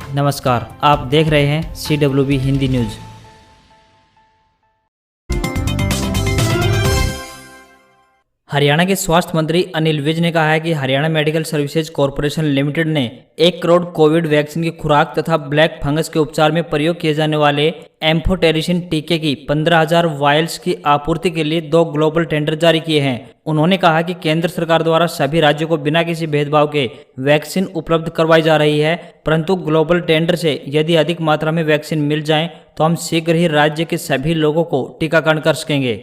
नमस्कार, आप देख रहे हैं CWB हिंदी न्यूज। हरियाणा के स्वास्थ्य मंत्री अनिल विज ने कहा है कि Haryana medical services corporation limited ने 1 करोड़ कोविड वैक्सीन की खुराक तथा ब्लैक फंगस के उपचार में प्रयोग किए जाने वाले एम्फोटेरिसिन टीके की 15,000 वायल्स की आपूर्ति के लिए 2 ग्लोबल टेंडर जारी किए हैं। उन्होंने कहा कि केंद्र सरकार द्वारा सभी राज्यों को बिना किसी भेदभाव के वैक्सीन उपलब्ध करवाई जा रही है, परंतु ग्लोबल टेंडर से यदि अधिक मात्रा में वैक्सीन मिल जाए तो हम शीघ्र ही राज्य के सभी लोगों को टीकाकरण कर सकेंगे।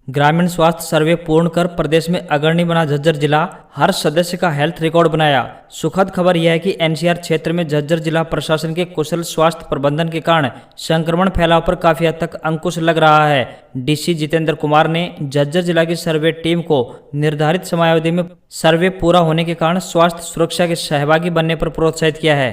ग्रामीण स्वास्थ्य सर्वे पूर्ण कर प्रदेश में अग्रणी बना झज्जर जिला, हर सदस्य का हेल्थ रिकॉर्ड बनाया। सुखद खबर यह है कि NCR क्षेत्र में झज्जर जिला प्रशासन के कुशल स्वास्थ्य प्रबंधन के कारण संक्रमण फैलाव पर काफी हद तक अंकुश लग रहा है। DC जितेंद्र कुमार ने झज्जर जिला की सर्वे टीम को निर्धारित समयावधि में सर्वे पूरा होने के कारण स्वास्थ्य सुरक्षा के सहभागी बनने पर प्रोत्साहित किया है।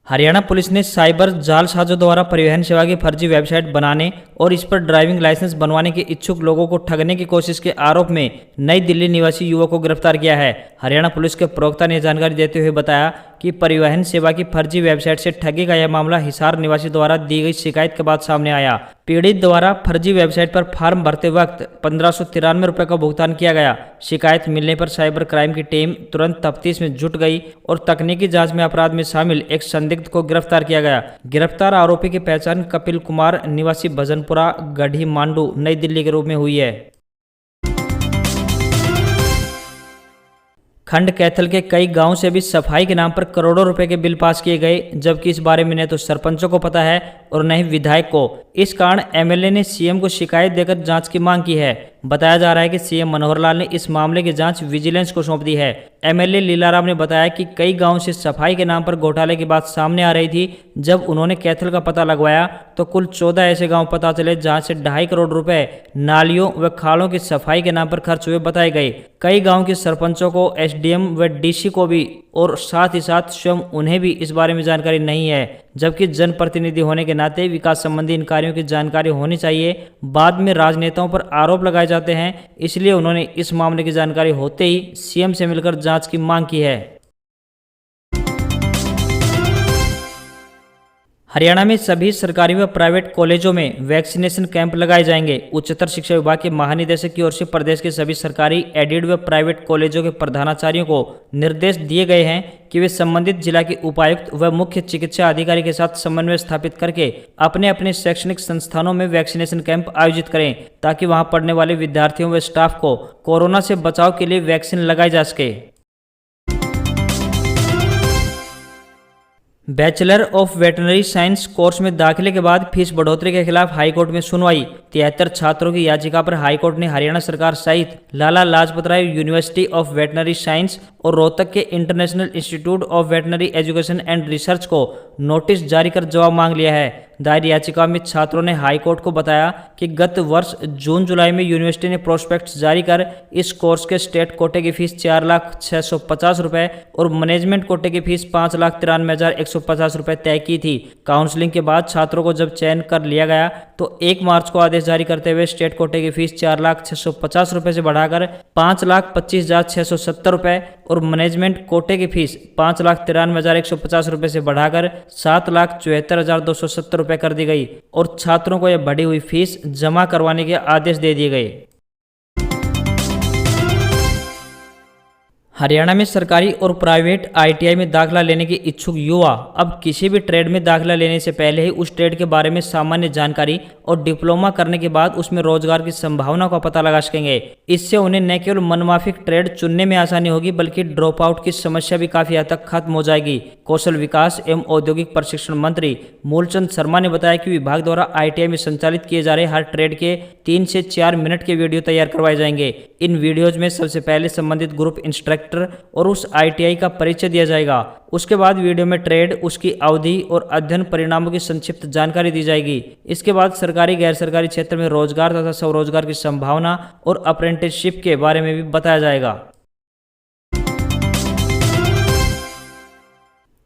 हरियाणा पुलिस ने साइबर जालसाजों द्वारा परिवहन सेवा की फर्जी वेबसाइट बनाने और इस पर ड्राइविंग लाइसेंस बनवाने के इच्छुक लोगों को ठगने की कोशिश के आरोप में नई दिल्ली निवासी युवक को गिरफ्तार किया है। हरियाणा पुलिस के प्रवक्ता ने जानकारी देते हुए बताया कि परिवहन सेवा की फर्जी वेबसाइट से ठगी का यह मामला हिसार निवासी द्वारा दी गई शिकायत के बाद सामने आया। पीड़ित द्वारा फर्जी वेबसाइट पर फॉर्म भरते वक्त 1593 रुपये का भुगतान किया गया। शिकायत मिलने पर साइबर क्राइम की टीम तुरंत तफ्तीश में जुट गई और तकनीकी जांच में अपराध में शामिल एक संदिग्ध को गिरफ्तार किया गया। गिरफ्तार आरोपी की पहचान कपिल कुमार निवासी भजनपुरा गढ़ी मांडू नई दिल्ली के रूप में हुई है। खंड कैथल के कई गांवों से भी सफाई के नाम पर करोड़ों रुपए के बिल पास किए गए, जबकि इस बारे में न तो सरपंचों को पता है और न ही विधायक को। इस कारण MLA ने CM को शिकायत देकर जांच की मांग की है। बताया जा रहा है कि CM मनोहर लाल ने इस मामले की जांच विजिलेंस को सौंप दी है। MLA लीलाराम ने बताया कि कई गांवों से सफाई के नाम पर घोटाले की बात सामने आ रही थी। जब उन्होंने कैथल का पता लगवाया तो कुल 14 ऐसे गांव पता चले जहां से 2.5 करोड़ रुपए नालियों व खालों की सफाई के नाम पर खर्च हुए बताए गए। कई गाँव के सरपंचों को SDM व DC को भी और साथ ही साथ स्वयं उन्हें भी इस बारे में जानकारी नहीं है, जबकि जनप्रतिनिधि होने के नाते विकास संबंधी इन कार्यों की जानकारी होनी चाहिए। बाद में राजनेताओं पर आरोप लगाए जाते हैं, इसलिए उन्होंने इस मामले की जानकारी होते ही CM से मिलकर जांच की मांग की है। हरियाणा में सभी सरकारी व प्राइवेट कॉलेजों में वैक्सीनेशन कैंप लगाए जाएंगे। उच्चतर शिक्षा विभाग के महानिदेशक की ओर से प्रदेश के सभी सरकारी, एडेड व प्राइवेट कॉलेजों के प्रधानाचार्यों को निर्देश दिए गए हैं कि वे संबंधित जिला के उपायुक्त व मुख्य चिकित्सा अधिकारी के साथ समन्वय स्थापित करके अपने अपने शैक्षणिक संस्थानों में वैक्सीनेशन कैंप आयोजित करें, ताकि वहां पढ़ने वाले विद्यार्थियों व स्टाफ को कोरोना से बचाव के लिए वैक्सीन लगाई जा सके। Bachelor of veterinary science course में दाखिले के बाद फीस बढ़ोतरी के खिलाफ हाईकोर्ट में सुनवाई। 73 छात्रों की याचिका पर हाईकोर्ट ने हरियाणा सरकार सहित Lala Lajpat Rai university of veterinary science और रोहतक के international institute of veterinary education and research को नोटिस जारी कर जवाब मांग लिया है। दायर याचिका में छात्रों ने हाईकोर्ट को बताया कि गत वर्ष जून जुलाई में यूनिवर्सिटी ने प्रोस्पेक्ट्स जारी कर इस कोर्स के स्टेट कोटे की फीस 4,650,000 रुपये और मैनेजमेंट कोटे की फीस 5,93,150 रुपये तय की थी। काउंसलिंग के बाद छात्रों को जब चयन कर लिया गया तो 1 मार्च को आदेश जारी करते हुए स्टेट कोटे की फीस 4,650,000 रुपये से बढ़ाकर 5,25,670 रुपये और मैनेजमेंट कोटे की फीस 5,93,150 रुपये से बढ़ाकर 7,74,270 रुपये कर दी गई और छात्रों को यह बढ़ी हुई फीस जमा करवाने के आदेश दे दिए गए। हरियाणा में सरकारी और प्राइवेट ITI में दाखिला लेने के इच्छुक युवा अब किसी भी ट्रेड में दाखिला लेने से पहले ही उस ट्रेड के बारे में सामान्य जानकारी और डिप्लोमा करने के बाद उसमें रोजगार की संभावना का पता लगा सकेंगे। इससे उन्हें न केवल मनमाफिक ट्रेड चुनने में आसानी होगी, बल्कि ड्रॉप आउट की समस्या भी काफी हद तक खत्म हो जाएगी। कौशल विकास एवं औद्योगिक प्रशिक्षण मंत्री मूलचंद शर्मा ने बताया कि विभाग द्वारा ITI में संचालित किए जा रहे हर ट्रेड के 3 से 4 मिनट के वीडियो तैयार करवाए जाएंगे। इन वीडियोज में सबसे पहले संबंधित ग्रुप इंस्ट्रक्टर और उस ITI का परिचय दिया जाएगा। उसके बाद वीडियो में ट्रेड, उसकी अवधि और अध्ययन परिणामों की संक्षिप्त जानकारी दी जाएगी। इसके बाद सरकारी गैर सरकारी क्षेत्र में रोजगार तथा स्वरोजगार की संभावना और अप्रेंटिसशिप के बारे में भी बताया जाएगा।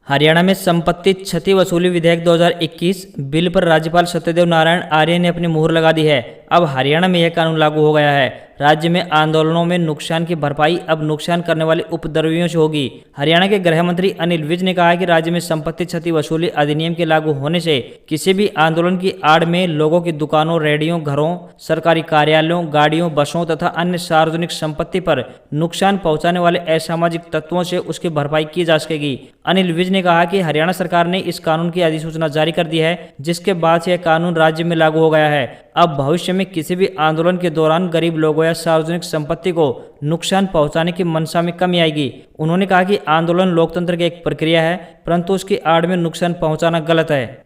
हरियाणा में संपत्ति क्षति वसूली विधेयक 2021 बिल पर राज्यपाल सत्यदेव नारायण आर्य ने अपनी मुहर लगा दी है। अब हरियाणा में यह कानून लागू हो गया है। राज्य में आंदोलनों में नुकसान की भरपाई अब नुकसान करने वाले उपद्रवियों से होगी। हरियाणा के गृह मंत्री अनिल विज ने कहा है कि राज्य में संपत्ति क्षति वसूली अधिनियम के लागू होने से किसी भी आंदोलन की आड़ में लोगों की दुकानों, रेहड़ियों, घरों, सरकारी कार्यालयों, गाड़ियों, बसों तथा अन्य सार्वजनिक संपत्ति पर नुकसान पहुंचाने वाले असामाजिक तत्वों से उसकी भरपाई की जा सकेगी। अनिल विज ने कहा कि हरियाणा सरकार ने इस कानून की अधिसूचना जारी कर दी है, जिसके बाद से यह कानून राज्य में लागू हो गया है। अब भविष्य में किसी भी आंदोलन के दौरान गरीब लोगों या सार्वजनिक संपत्ति को नुकसान पहुंचाने की मंशा में कमी आएगी। उन्होंने कहा कि आंदोलन लोकतंत्र की एक प्रक्रिया है, परंतु उसकी आड़ में नुकसान पहुंचाना गलत है।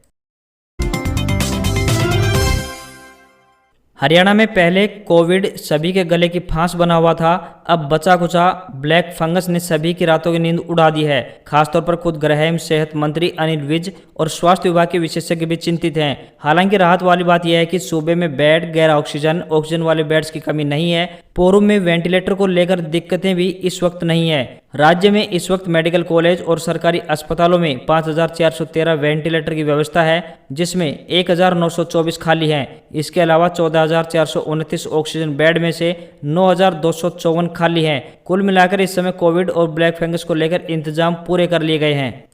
हरियाणा में पहले कोविड सभी के गले की फांस बना हुआ था, अब बचा कुचा ब्लैक फंगस ने सभी की रातों की नींद उड़ा दी है। खासतौर पर खुद गृह एवं सेहत मंत्री अनिल विज और स्वास्थ्य विभाग के विशेषज्ञ भी चिंतित हैं। हालांकि राहत वाली बात यह है कि सूबे में बेड, गैर ऑक्सीजन वाले बेड्स की कमी नहीं है। पूर्व में वेंटिलेटर को लेकर दिक्कतें भी इस वक्त नहीं है। राज्य में इस वक्त मेडिकल कॉलेज और सरकारी अस्पतालों में 5,413 वेंटिलेटर की व्यवस्था है, जिसमें 1,924 खाली हैं। इसके अलावा 14,429 ऑक्सीजन बेड में से 9,254 खाली हैं। कुल मिलाकर इस समय कोविड और ब्लैक फंगस को लेकर इंतजाम पूरे कर लिए गए हैं।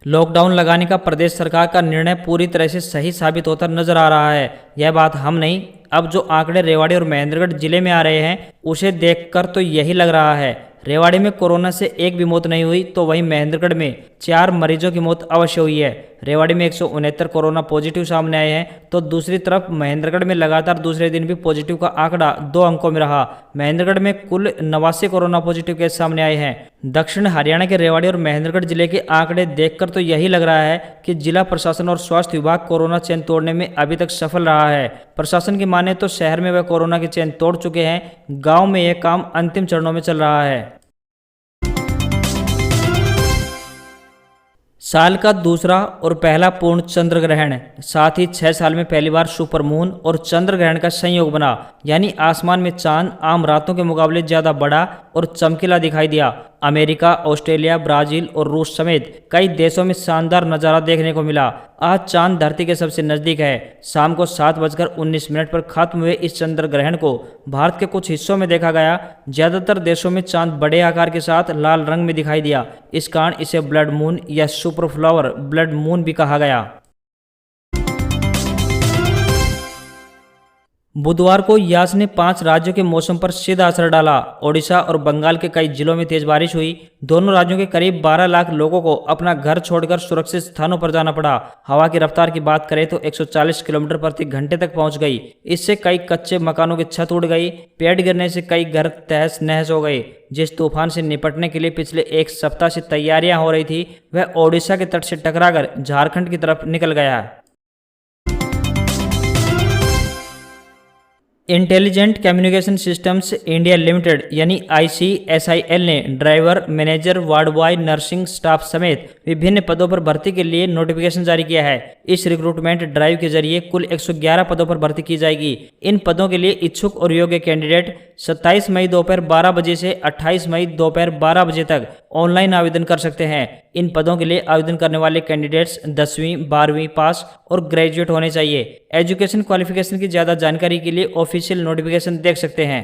लॉकडाउन लगाने का प्रदेश सरकार का निर्णय पूरी तरह से सही साबित होता नजर आ रहा है। यह बात हम नहीं, अब जो आंकड़े रेवाड़ी और महेंद्रगढ़ जिले में आ रहे हैं उसे देखकर तो यही लग रहा है। रेवाड़ी में कोरोना से एक भी मौत नहीं हुई, तो वहीं महेंद्रगढ़ में 4 मरीजों की मौत अवश्य हुई है। रेवाड़ी में 169 कोरोना पॉजिटिव सामने आए हैं, तो दूसरी तरफ महेंद्रगढ़ में लगातार दूसरे दिन भी पॉजिटिव का आंकड़ा 2 अंकों में रहा। महेंद्रगढ़ में कुल 89 कोरोना पॉजिटिव केस सामने आए हैं। दक्षिण हरियाणा के रेवाड़ी और महेंद्रगढ़ जिले के आंकड़े देखकर तो यही लग रहा है कि जिला प्रशासन और स्वास्थ्य विभाग कोरोना चेन तोड़ने में अभी तक सफल रहा है। प्रशासन की माने तो शहर में वह कोरोना की चेन तोड़ चुके हैं, गाँव में यह काम अंतिम चरणों में चल रहा है। साल का दूसरा और पहला पूर्ण चंद्र ग्रहण, साथ ही 6 साल में पहली बार सुपर मून और चंद्र ग्रहण का संयोग बना, यानी आसमान में चांद आम रातों के मुकाबले ज्यादा बड़ा और चमकीला दिखाई दिया। अमेरिका, ऑस्ट्रेलिया, ब्राजील और रूस समेत कई देशों में शानदार नजारा देखने को मिला। आज चांद धरती के सबसे नजदीक है। शाम को 7:19 पर खत्म हुए इस चंद्र ग्रहण को भारत के कुछ हिस्सों में देखा गया। ज्यादातर देशों में चांद बड़े आकार के साथ लाल रंग में दिखाई दिया। इस कारण इसे ब्लड मून या सुपर फ्लावर ब्लड मून भी कहा गया। बुधवार को यास ने 5 राज्यों के मौसम पर सीधा असर डाला। ओडिशा और बंगाल के कई जिलों में तेज बारिश हुई। दोनों राज्यों के करीब 12 लाख लोगों को अपना घर छोड़कर सुरक्षित स्थानों पर जाना पड़ा। हवा की रफ्तार की बात करें तो 140 किलोमीटर प्रति घंटे तक पहुंच गई। इससे कई कच्चे मकानों की छत उड़ गई। पेड़ गिरने से कई घर तहस नहस हो गए। जिस तूफान से निपटने के लिए पिछले 1 सप्ताह से तैयारियां हो रही थी, वह ओडिशा के तट से टकराकर झारखंड की तरफ निकल गया। Intelligent communication systems India limited यानी ICSIL ने driver, manager, ward boy, nursing staff समेत विभिन्न पदों पर भर्ती के लिए नोटिफिकेशन जारी किया है। इस रिक्रूटमेंट ड्राइव के जरिए कुल 111 पदों पर भर्ती की जाएगी। इन पदों के लिए इच्छुक और योग्य कैंडिडेट 27 मई दोपहर 12 बजे से 28 मई दोपहर 12 बजे तक ऑनलाइन आवेदन कर सकते हैं। इन पदों के लिए आवेदन करने वाले कैंडिडेट्स 10वीं 12वीं पास और ग्रेजुएट होने चाहिए। एजुकेशन क्वालिफिकेशन की ज्यादा जानकारी के लिए ऑफिशियल नोटिफिकेशन देख सकते हैं।